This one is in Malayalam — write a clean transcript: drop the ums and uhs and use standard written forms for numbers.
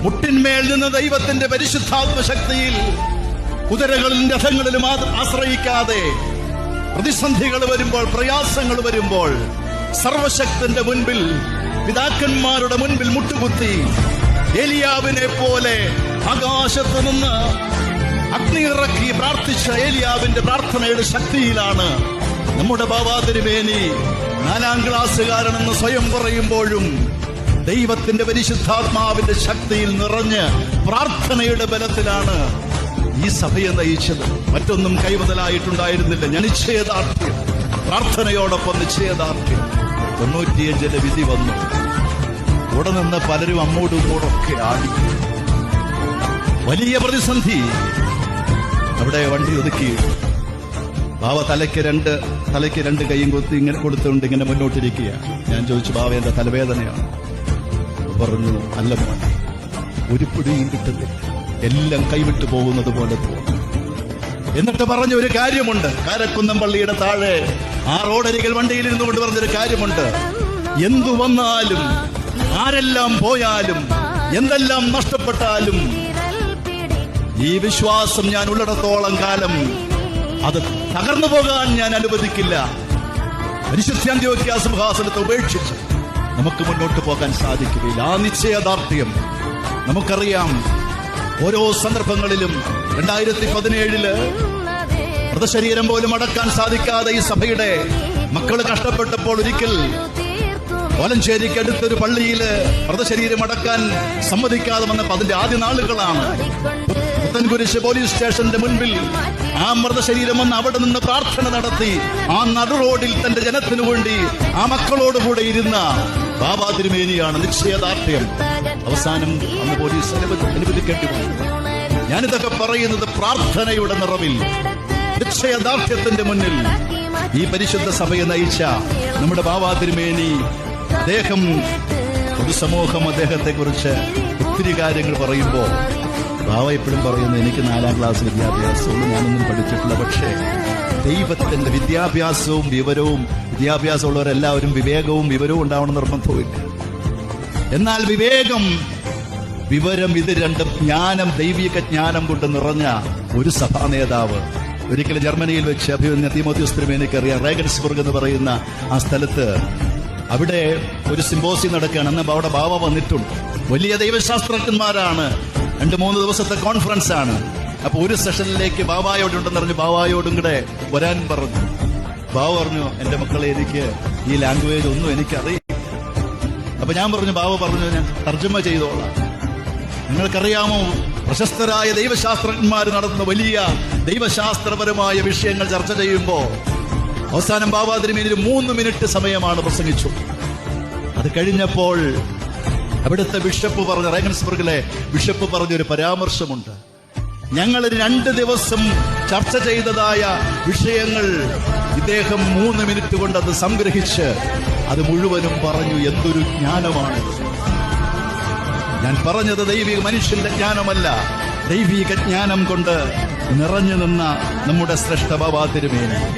മുട്ടിന്മേൽ നിന്ന് ദൈവത്തിന്റെ പരിശുദ്ധാത്മ ശക്തിയിൽ കുതിരകളിലും രഥങ്ങളിലും ആശ്രയിക്കാതെ പ്രതിസന്ധികൾ വരുമ്പോൾ, പ്രയാസങ്ങൾ വരുമ്പോൾ സർവശക്തന്റെ മുൻപിൽ, പിതാക്കന്മാരുടെ മുൻപിൽ മുട്ടുകുത്തി ഏലിയാവിനെ പോലെ ആകാശത്ത് നിന്ന് അഗ്നി ഇറക്കി പ്രാർത്ഥിച്ച ഏലിയാവിന്റെ പ്രാർത്ഥനയുടെ ശക്തിയിലാണ് നമ്മുടെ ബാബാ തിരുമേനി 4ാം ക്ലാസ്സുകാരനെന്ന് സ്വയം പറയുമ്പോഴും ദൈവത്തിന്റെ പരിശുദ്ധാത്മാവിന്റെ ശക്തിയിൽ നിറഞ്ഞ് പ്രാർത്ഥനയുടെ ബലത്തിലാണ് ഈ സഭയെ നയിച്ചത്. മറ്റൊന്നും കൈമുതലായിട്ടുണ്ടായിരുന്നില്ല. ഞാൻ നിശ്ചയദാർഢ്യം, പ്രാർത്ഥനയോടൊപ്പം നിശ്ചയദാർഢ്യം. 95 വിധി വന്നു. കൂടെ നിന്ന് പലരും അങ്ങോട്ടും ഇങ്ങോട്ടൊക്കെ ആടി. വലിയ പ്രതിസന്ധി. അവിടെ വണ്ടി ഒതുക്കി ബാവ തലയ്ക്ക് രണ്ട് കൈയും ഇങ്ങനെ കൊടുത്തുകൊണ്ട് ഇങ്ങനെ മുന്നോട്ടിരിക്കുക. ഞാൻ ചോദിച്ചു, ബാവ എന്താ തലവേദനയാണ്? പറഞ്ഞു, അല്ല മോനെ, ഒരു പിടിയും കിട്ടുന്നില്ല, എല്ലാം കൈവിട്ടു പോകുന്നത് പോലെ തോന്നുന്നു. എന്നിട്ട് പറഞ്ഞ ഒരു കാര്യമുണ്ട്. കാരക്കുന്നം പള്ളിയുടെ താഴെ ആ റോഡരികിൽ വണ്ടിയിൽ ഇരുന്നു കൊണ്ട് പറഞ്ഞൊരു കാര്യമുണ്ട്. എന്തു വന്നാലും, ആരെല്ലാം പോയാലും, എന്തെല്ലാം നഷ്ടപ്പെട്ടാലും ഈ വിശ്വാസം ഞാൻ ഉള്ളിടത്തോളം കാലം അത് തകർന്നു പോകാൻ ഞാൻ അനുവദിക്കില്ല. പരിശുദ്ധ അന്ത്യോക്യ സിംഹാസനത്തെ ഉപേക്ഷിച്ച് നമുക്ക് മുന്നോട്ട് പോകാൻ സാധിക്കുകയില്ല. ആ നിശ്ചയദാർഢ്യം നമുക്കറിയാം. ഓരോ സന്ദർഭങ്ങളിലും 2017 മൃതശരീരം പോലും അടക്കാൻ സാധിക്കാതെ ഈ സഭയുടെ മക്കൾ കഷ്ടപ്പെട്ടപ്പോൾ ഒരിക്കൽ കോലഞ്ചേരിക്ക് അടുത്തൊരു പള്ളിയില് മൃതശരീരം അടക്കാൻ സമ്മതിക്കാതെ വന്നപ്പോൾ അതിന്റെ ആദ്യ നാളുകളാണ്. പുത്തൻകുരിശ് പോലീസ് സ്റ്റേഷന്റെ മുൻപിൽ ആ മൃതശരീരം വന്ന് അവിടെ നിന്ന് പ്രാർത്ഥന നടത്തി ആ നടു റോഡിൽ തന്റെ ജനത്തിനു വേണ്ടി ആ മക്കളോടുകൂടെ ഇരുന്ന ബാബാ തിരുമേനിയാണ്. നിശ്ചയദാർഢ്യം. അവസാനം അന്ന് പോലീസ് അനുവദിക്കേണ്ടി വന്നു. ഞാനിതൊക്കെ പറയുന്നത് പ്രാർത്ഥനയുടെ നിറവിൽ, നിശ്ചയദാർഢ്യത്തിന്റെ മുന്നിൽ ഈ പരിശുദ്ധ സഭയെ നയിച്ച നമ്മുടെ ബാബാ തിരുമേനി, അദ്ദേഹം, പൊതുസമൂഹം അദ്ദേഹത്തെ കുറിച്ച് ഒത്തിരി കാര്യങ്ങൾ പറയുമ്പോൾ ബാബ എപ്പോഴും പറയുന്നു, എനിക്ക് 4ാം ക്ലാസ് വിദ്യാഭ്യാസവും ഞാനൊന്നും പഠിച്ചിട്ടില്ല, പക്ഷേ ദൈവത്തിന്റെ വിദ്യാഭ്യാസവും വിവരവും, വിദ്യാഭ്യാസമുള്ളവരെല്ലാവരും വിവേകവും വിവരവും ഉണ്ടാവണം നിർബന്ധവുമില്ല. എന്നാൽ വിവേകം, വിവരം, ഇത് രണ്ടും, ജ്ഞാനം, ദൈവിക ജ്ഞാനം കൊണ്ട് നിറഞ്ഞ ഒരു സഭാ നേതാവ്. ഒരിക്കലും ജർമ്മനിയിൽ വെച്ച് അഭിമന്യ തീമോത്തിയോസ് തിരുമേനിക്കറിയാം, റേഗൻസ്ബർഗ് എന്ന് പറയുന്ന ആ സ്ഥലത്ത് അവിടെ ഒരു സിമ്പോസിയം നടക്കുകയാണ്. അന്ന് അവിടെ ബാവ വന്നിട്ടുണ്ട്. വലിയ ദൈവശാസ്ത്രജ്ഞന്മാരാണ്. 2-3 ദിവസത്തെ കോൺഫറൻസ് ആണ്. അപ്പൊ ഒരു സെഷനിലേക്ക് ബാവായോടുണ്ടെന്ന് പറഞ്ഞു ബാവായോടും കൂടെ വരാൻ പറഞ്ഞു. ബാവ പറഞ്ഞു, എന്റെ മക്കളെ, എനിക്ക് ഈ ലാംഗ്വേജ് ഒന്നും എനിക്കറിയില്ല. അപ്പൊ ഞാൻ പറഞ്ഞു, ബാവ പറഞ്ഞു, ഞാൻ തർജ്ജമ ചെയ്തോളാം. നിങ്ങൾക്കറിയാമോ, പ്രശസ്തരായ ദൈവശാസ്ത്രജ്ഞന്മാർ നടത്തുന്ന വലിയ ദൈവശാസ്ത്രപരമായ വിഷയങ്ങൾ ചർച്ച ചെയ്യുമ്പോൾ അവസാനം ബാബാ തിരുമേനി 3 മിനിറ്റ് സമയമാണ് പ്രസംഗിച്ചു. അത് കഴിഞ്ഞപ്പോൾ അവിടുത്തെ ബിഷപ്പ് പറഞ്ഞ, റേഗൻസ്ബർഗിലെ ബിഷപ്പ് പറഞ്ഞൊരു പരാമർശമുണ്ട്. ഞങ്ങൾ 2 ദിവസം ചർച്ച ചെയ്തതായ വിഷയങ്ങൾ ഇദ്ദേഹം 3 മിനിറ്റ് കൊണ്ട് അത് സംഗ്രഹിച്ച് അത് മുഴുവനും പറഞ്ഞു. എന്തൊരു ജ്ഞാനമാണ്! ഞാൻ പറഞ്ഞത് ദൈവിക മനുഷ്യന്റെ ജ്ഞാനമല്ല, ദൈവിക ജ്ഞാനം കൊണ്ട് നിറഞ്ഞു നിന്ന നമ്മുടെ ശ്രേഷ്ഠ ബാബാ തിരുമേനി.